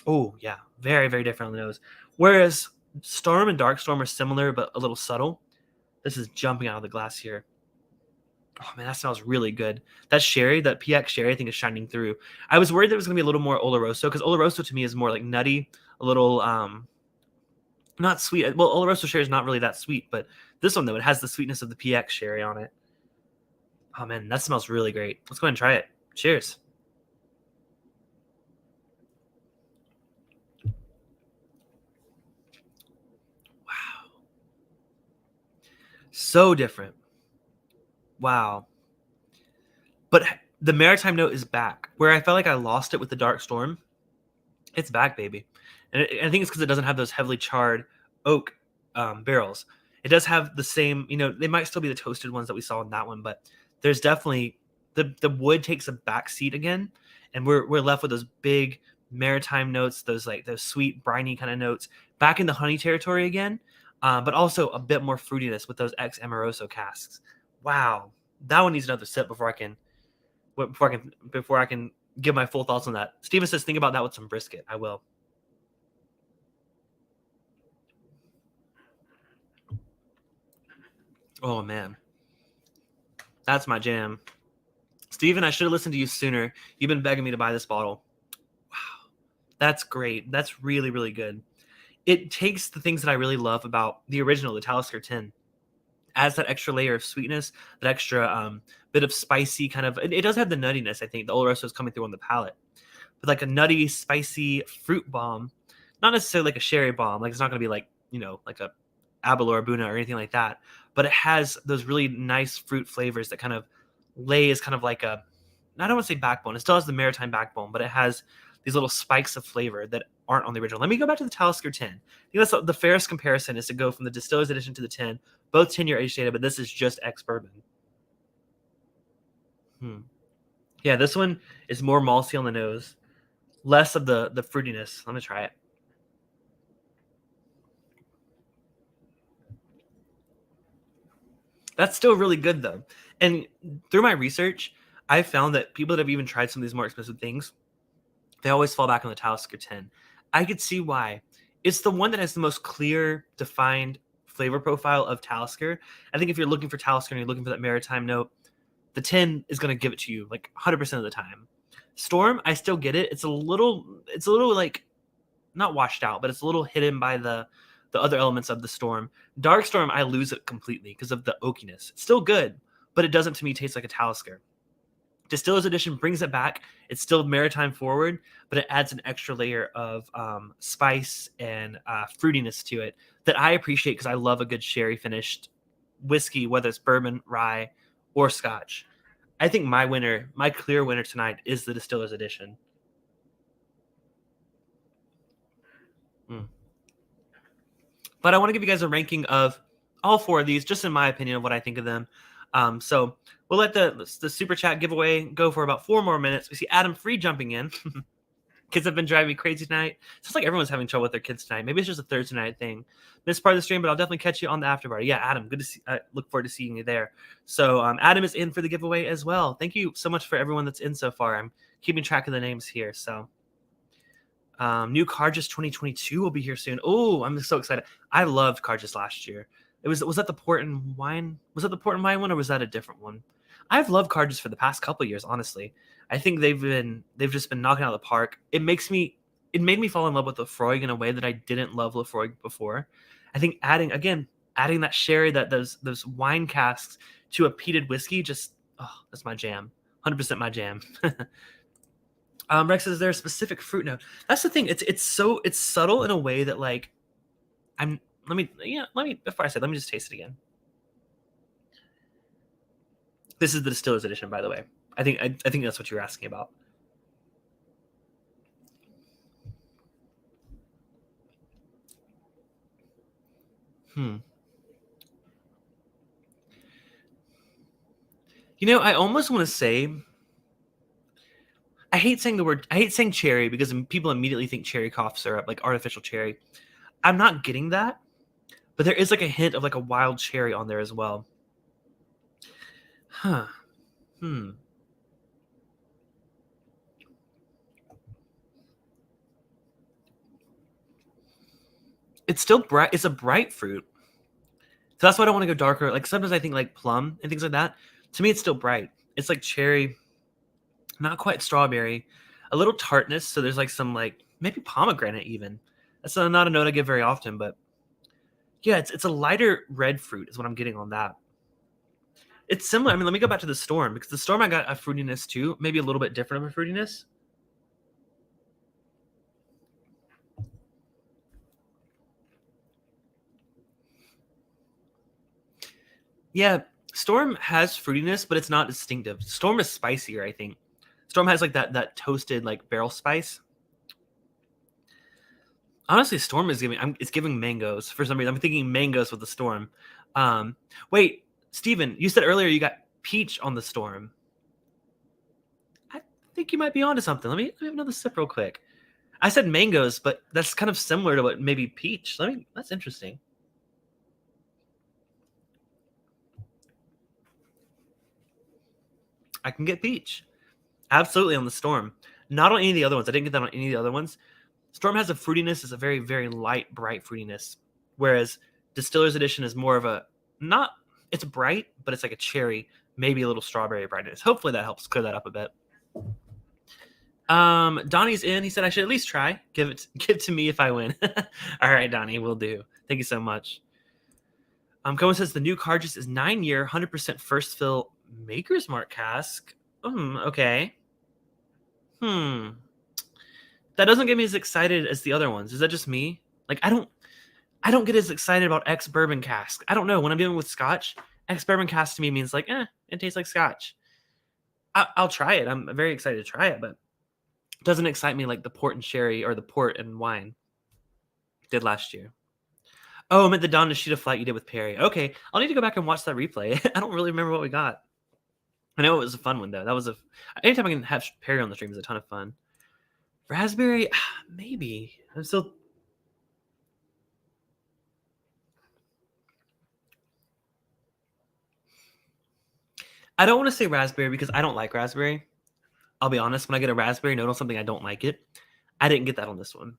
Oh, yeah, very, very different on the nose. Whereas Storm and Dark Storm are similar, but a little subtle. This is jumping out of the glass here. Oh, man, that smells really good. That sherry, that PX sherry, I think is shining through. I was worried that it was going to be a little more Oloroso, because Oloroso to me is more like nutty, a little not sweet. Well, Oloroso sherry is not really that sweet, but this one, though, it has the sweetness of the PX sherry on it. Oh, man, that smells really great. Let's go ahead and try it. Cheers. Wow. So different. Wow. But the maritime note is back. Where I felt like I lost it with the Dark Storm, it's back, baby. And I think it's because it doesn't have those heavily charred oak barrels. It does have the same, they might still be the toasted ones that we saw in that one, but there's definitely the wood takes a back seat again, and we're left with those big maritime notes, those sweet briny kind of notes back in the honey territory again, but also a bit more fruitiness with those ex Amoroso casks. Wow, that one needs another sip before I can give my full thoughts on that. Steven says, think about that with some brisket. I will. Oh man, that's my jam. Steven, I should have listened to you sooner. You've been begging me to buy this bottle. Wow, that's great. That's really, really good. It takes the things that I really love about the original, the Talisker 10. Adds that extra layer of sweetness, that extra bit of spicy kind of. It does have the nuttiness, I think. The Oloroso is coming through on the palate. But like a nutty, spicy fruit bomb. Not necessarily like a sherry bomb. Like it's not going to be like, like a Abalor Buna or anything like that. But it has those really nice fruit flavors that kind of lay as kind of like a, I don't want to say backbone. It still has the maritime backbone, but it has these little spikes of flavor that aren't on the original. Let me go back to the Talisker 10. I think that's the fairest comparison is to go from the Distillers Edition to the 10. Both 10-year age data, but this is just ex-bourbon. Yeah, this one is more malty on the nose. Less of the fruitiness. Let me try it. That's still really good, though. And through my research, I've found that people that have even tried some of these more expensive things, they always fall back on the Talisker 10. I could see why. It's the one that has the most clear, defined flavor profile of Talisker. I think if you're looking for Talisker and you're looking for that maritime note, the 10 is going to give it to you like 100% of the time. Storm, I still get it. It's a little like not washed out, but it's a little hidden by the other elements of the Storm. Dark Storm, I lose it completely because of the oakiness. It's still good, but it doesn't to me taste like a Talisker. Distillers Edition brings it back. It's still maritime forward, but it adds an extra layer of spice and fruitiness to it that I appreciate because I love a good sherry finished whiskey, whether it's bourbon, rye, or Scotch. I think my clear winner tonight is the Distillers Edition. But I want to give you guys a ranking of all 4 of these, just in my opinion of what I think of them. So we'll let the super chat giveaway go for about 4 more minutes. We see Adam Free jumping in. Kids have been driving me crazy tonight. Sounds like everyone's having trouble with their kids tonight. Maybe it's just a Thursday night thing. This part of the stream, but I'll definitely catch you on the after party. Yeah, Adam, good to see. I look forward to seeing you there. So Adam is in for the giveaway as well. Thank you so much for everyone that's in so far. I'm keeping track of the names here. So new Cargis 2022 will be here soon. Oh, I'm so excited. I loved Cargis last year. Was that the port and wine? Was that the port and wine one, or was that a different one? I've loved Cargis for the past couple of years, honestly. I think they've just been knocking out of the park. It made me fall in love with Lefroy in a way that I didn't love Lefroy before. I think adding that sherry, those wine casks to a peated whiskey, that's my jam. 100% my jam. Rex says, is there a specific fruit note? That's the thing. It's subtle in a way that like let me before I say, let me just taste it again. This is the Distillers Edition, by the way. I think that's what you're asking about. I almost want to say, I hate saying cherry because people immediately think cherry cough syrup, like artificial cherry. I'm not getting that, but there is like a hint of like a wild cherry on there as well. It's still bright. It's a bright fruit. So that's why I don't want to go darker. Like sometimes I think like plum and things like that. To me, it's still bright. It's like cherry, not quite strawberry, a little tartness. So there's like some like maybe pomegranate even. That's not a note I get very often, but yeah, it's a lighter red fruit is what I'm getting on that. It's similar. I mean, let me go back to the Storm because the Storm I got a fruitiness too, maybe a little bit different of a fruitiness. Yeah, Storm has fruitiness, but it's not distinctive. Storm is spicier, I think. Storm has like that toasted like barrel spice. Honestly, Storm is giving mangoes for some reason. I'm thinking mangoes with the Storm. Wait, Steven, you said earlier you got peach on the Storm. I think you might be onto something. Let me have another sip real quick. I said mangoes, but that's kind of similar to what maybe peach. That's interesting. I can get peach. Absolutely on the Storm. Not on any of the other ones. I didn't get that on any of the other ones. Storm has a fruitiness. It's a very, very light, bright fruitiness. Whereas Distillers Edition is more of it's bright, but it's like a cherry, maybe a little strawberry brightness. Hopefully that helps clear that up a bit. Donnie's in. He said I should at least try. Give to me if I win. All right, Donnie, will do. Thank you so much. Cohen says the new Cargis is 9-year, 100% first fill Maker's Mark cask. Okay. That doesn't get me as excited as the other ones. Is that just me? Like I don't get as excited about X bourbon cask. I don't know. When I'm dealing with Scotch, X bourbon cask to me means like, it tastes like Scotch. I'll try it. I'm very excited to try it, but it doesn't excite me like the port and sherry or the port and wine did last year. Oh, I meant the Don Nishida flight you did with Perry. Okay, I'll need to go back and watch that replay. I don't really remember what we got. I know it was a fun one though. Anytime I can have Perry on the stream is a ton of fun. Raspberry, maybe. I'm still. I don't want to say raspberry because I don't like raspberry. I'll be honest. When I get a raspberry note on something, I don't like it. I didn't get that on this one.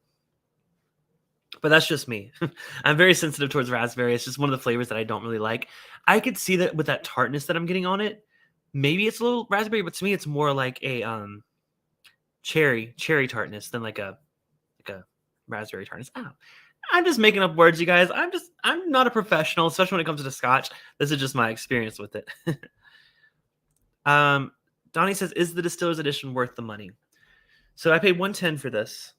But that's just me. I'm very sensitive towards raspberry. It's just one of the flavors that I don't really like. I could see that with that tartness that I'm getting on it. Maybe it's a little raspberry, but to me, it's more like a cherry tartness than like a raspberry tartness. Oh, I'm just making up words, you guys. I'm not a professional, especially when it comes to Scotch. This is just my experience with it. Donnie says, is the Distillers Edition worth the money? So I paid $110 for this.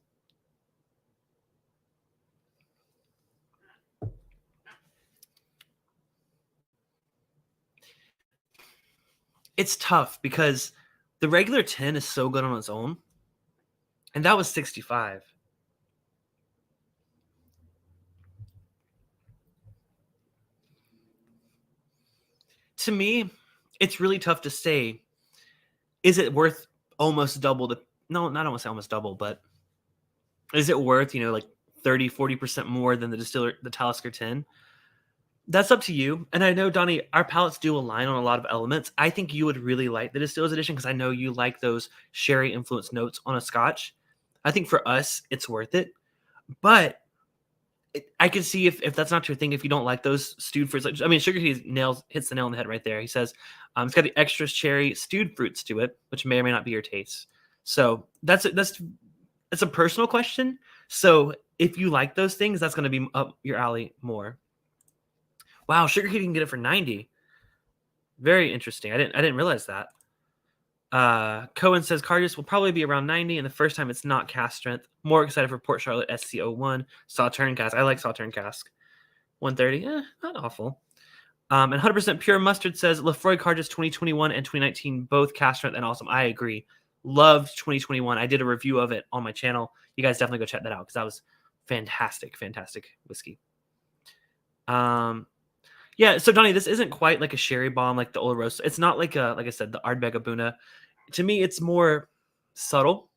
It's tough because the regular 10 is so good on its own. And that was 65. To me, it's really tough to say, is it worth almost double the, no, not almost double, but is it worth, like 30, 40% more than the Talisker 10? That's up to you. And I know, Donnie, our palates do align on a lot of elements. I think you would really like the Distillers Edition because I know you like those sherry influenced notes on a Scotch. I think for us, it's worth it. But I can see if that's not your thing, if you don't like those stewed fruits. Sugar Tea hits the nail on the head right there. He says it's got the extra cherry stewed fruits to it, which may or may not be your taste. So that's a personal question. So if you like those things, that's going to be up your alley more. Wow, Sugar Tea can get it for 90. Very interesting. I didn't realize that. Cohen says Cardius will probably be around 90, and the first time it's not cask strength. More excited for Port Charlotte SC01 Sauterne cask. I like Sauterne cask. 130, not awful. And 100% pure mustard says Lefroy Cardius 2021 and 2019 both cask strength and awesome. I agree. Loved 2021. I did a review of it on my channel. You guys definitely go check that out because that was fantastic whiskey. Yeah, so Donnie, this isn't quite like a sherry bomb like the Oloroso. It's not like I said, the Ardbeg Abuna. To me, it's more subtle.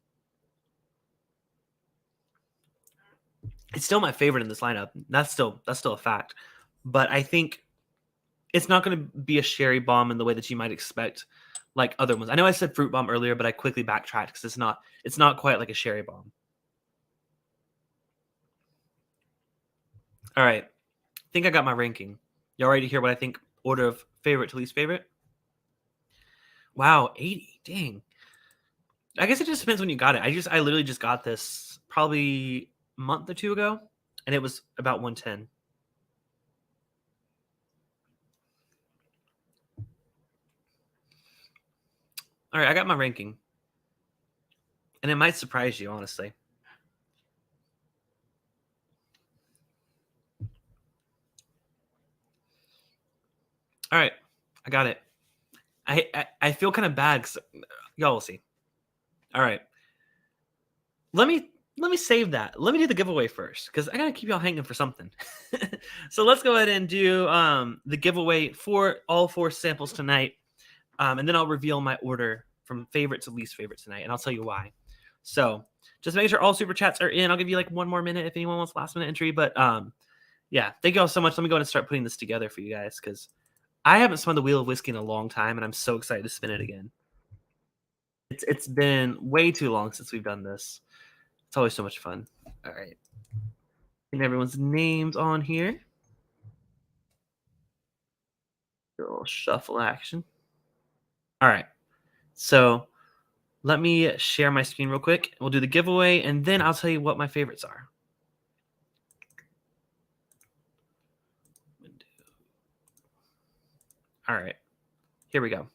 It's still my favorite in this lineup. That's still a fact. But I think it's not going to be a sherry bomb in the way that you might expect, like other ones. I know I said fruit bomb earlier, but I quickly backtracked because it's not quite like a sherry bomb. All right, I think I got my ranking. Y'all ready to hear what I think order of favorite to least favorite? Wow, 80. Dang. I guess it just depends when you got it. I literally just got this probably a month or two ago, and it was about 110. All right, I got my ranking. And it might surprise you, honestly. All right, I got it. I feel kind of bad because y'all will see. All right, let me save that. Let me do the giveaway first because I gotta keep y'all hanging for something. So let's go ahead and do the giveaway for all 4 samples tonight, and then I'll reveal my order from favorite to least favorite tonight, and I'll tell you why. So just make sure all super chats are in. I'll give you like 1 more minute if anyone wants last minute entry, but yeah, thank you all so much. Let me go ahead and start putting this together for you guys because I haven't spun the wheel of whiskey in a long time, and I'm so excited to spin it again. It's been way too long since we've done this. It's always so much fun. All right. And everyone's names on here. A little shuffle action. All right. So let me share my screen real quick. We'll do the giveaway, and then I'll tell you what my favorites are. All right. Here we go.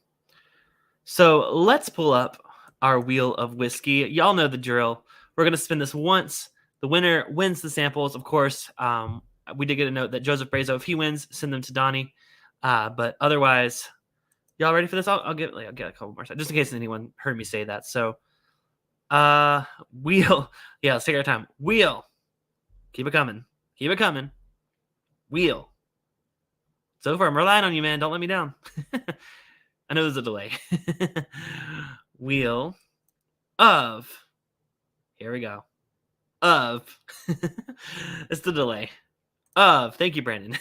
So let's pull up our wheel of whiskey. Y'all know the drill. We're going to spin this once. The winner wins the samples. Of course, we did get a note that Joseph Brazo, if he wins, send them to Donnie. But otherwise, y'all ready for this? I'll get a couple more just in case anyone heard me say that. So, wheel. Yeah, let's take our time. Wheel. Keep it coming. Keep it coming. Wheel. So far, I'm relying on you, man. Don't let me down. I know there's a delay. Wheel of. Here we go. Of. It's the delay. Of. Thank you, Brandon.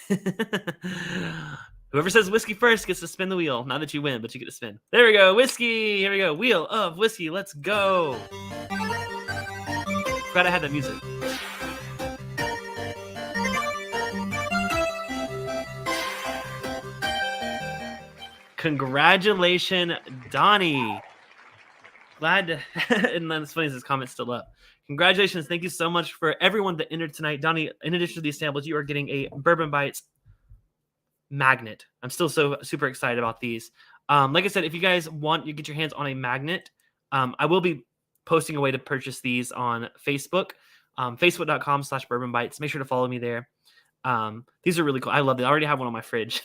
Whoever says whiskey first gets to spin the wheel. Not that you win, but you get to spin. There we go. Whiskey. Here we go. Wheel of whiskey. Let's go. Forgot I had that music. Congratulations, Donnie. glad to, and then it's funny, this comment's still up. Congratulations. Thank you so much for everyone that entered tonight. Donnie, in addition to these samples, you are getting a Bourbon Bytes magnet. I'm still so super excited about these. Like I said, if you guys want, you get your hands on a magnet. I will be posting a way to purchase these on Facebook, facebook.com/Bourbon Bytes. Make sure to follow me there. These are really cool. I love it. I already have one on my fridge.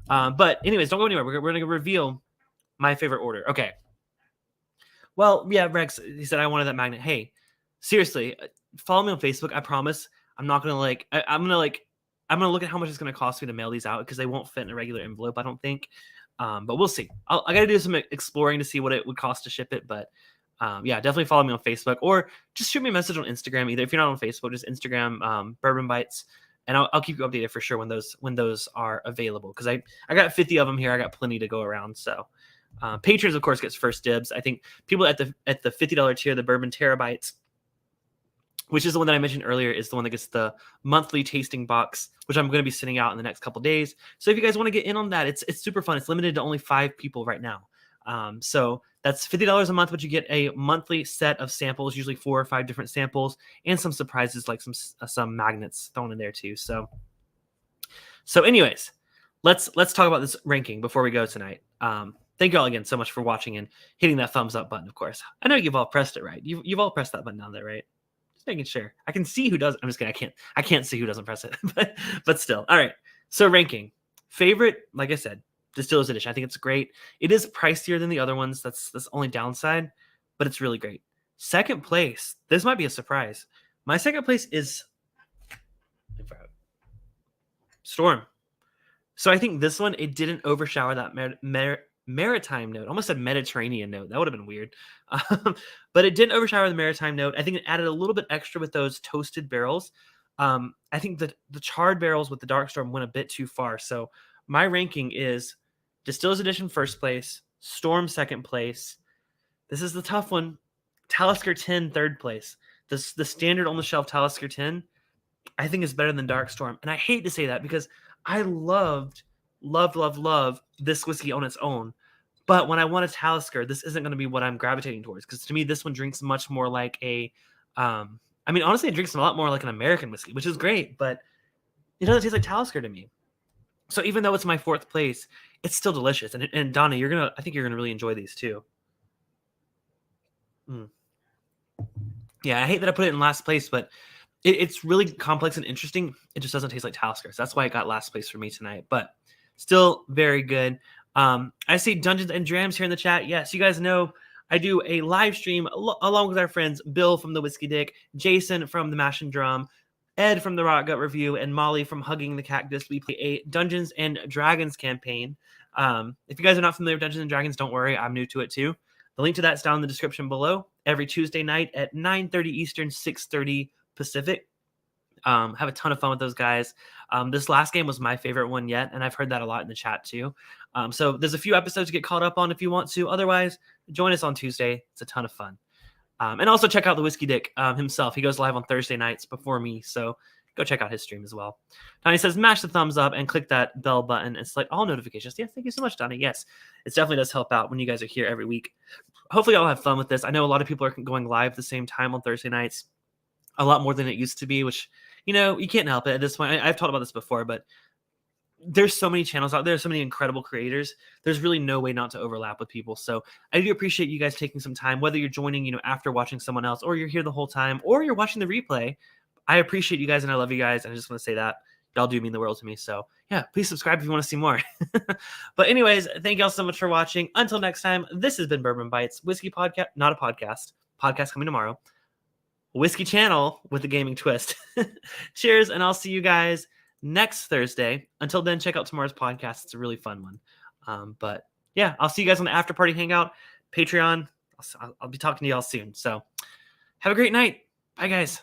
But anyways, don't go anywhere. We're going to reveal my favorite order. Okay. Well, yeah, Rex, he said I wanted that magnet. Hey, seriously, follow me on Facebook. I promise I'm not going to I'm going to look at how much it's going to cost me to mail these out because they won't fit in a regular envelope, I don't think. But we'll see. I got to do some exploring to see what it would cost to ship it. But yeah, definitely follow me on Facebook or just shoot me a message on Instagram. Either if you're not on Facebook, just Instagram, Bourbon Bytes. And I'll keep you updated for sure when those are available. Because I got 50 of them here. I got plenty to go around. So patrons, of course, gets first dibs. I think people at the $50 tier, the Bourbon Terabytes, which is the one that I mentioned earlier, is the one that gets the monthly tasting box, which I'm going to be sending out in the next couple of days. So if you guys want to get in on that, it's super fun. It's limited to only 5 people right now. So that's $50 a month, but you get a monthly set of samples, usually 4 or 5 different samples, and some surprises like some magnets thrown in there too. So anyways, let's talk about this ranking before we go tonight. Thank you all again so much for watching and hitting that thumbs up button. Of course, I know you've all pressed it, right? You've all pressed that button down there, right? Just making sure. I can see who does. I'm just kidding. I can't see who doesn't press it, but still. All right. So ranking favorite, like I said, Distillers Edition. I think it's great. It is pricier than the other ones. That's the only downside, but it's really great. Second place. This might be a surprise. My second place is Storm. So I think this one, it didn't overshadow that maritime note. I almost said Mediterranean note. That would have been weird. But it didn't overshadow the maritime note. I think it added a little bit extra with those toasted barrels. I think that the charred barrels with the Dark Storm went a bit too far. So my ranking is Distillers Edition first place, Storm second place. This is the tough one. Talisker 10 third place. The standard on the shelf Talisker 10, I think is better than Dark Storm. And I hate to say that because I loved this whiskey on its own. But when I want a Talisker, this isn't going to be what I'm gravitating towards. Because to me, this one drinks much more like honestly, it drinks a lot more like an American whiskey, which is great. But it doesn't taste like Talisker to me. So even though it's my fourth place, it's still delicious. And Donna, I think you're gonna really enjoy these too. Yeah, I hate that I put it in last place, but it's really complex and interesting. It just doesn't taste like Talisker. So that's why it got last place for me tonight. But still very good. I see Dungeons and Drams here in the chat. Yes, you guys know I do a live stream along with our friends Bill from the Whiskey Dick, Jason from the Mash and Drum, Ed from the Rock Gut Review, and Molly from Hugging the Cactus. We play a Dungeons and Dragons campaign. If you guys are not familiar with Dungeons and Dragons, don't worry. I'm new to it too. The link to that's down in the description below. Every Tuesday night at 9:30 Eastern, 6:30 Pacific. Have a ton of fun with those guys. This last game was my favorite one yet, and I've heard that a lot in the chat too. So there's a few episodes to get caught up on if you want to. Otherwise, join us on Tuesday. It's a ton of fun. And also check out the Whiskey Dick himself. He goes live on Thursday nights before me, so go check out his stream as well. Donnie says, mash the thumbs up and click that bell button and select all notifications. Yeah, thank you so much, Donnie. Yes, it definitely does help out when you guys are here every week. Hopefully y'all have fun with this. I know a lot of people are going live at the same time on Thursday nights, a lot more than it used to be, which, you can't help it at this point. I've talked about this before, but there's so many channels out there, so many incredible creators. There's really no way not to overlap with people. So I do appreciate you guys taking some time, whether you're joining, after watching someone else, or you're here the whole time, or you're watching the replay. I appreciate you guys and I love you guys. And I just want to say that y'all do mean the world to me. So yeah, please subscribe if you want to see more. But anyways, thank y'all so much for watching. Until next time, this has been Bourbon Bytes, whiskey podcast, not a podcast coming tomorrow, whiskey channel with a gaming twist. Cheers. And I'll see you guys next Thursday. Until then, check out tomorrow's podcast. It's a really fun one. But yeah, I'll see you guys on the after party hangout, Patreon. I'll be talking to y'all soon. So have a great night. Bye, guys.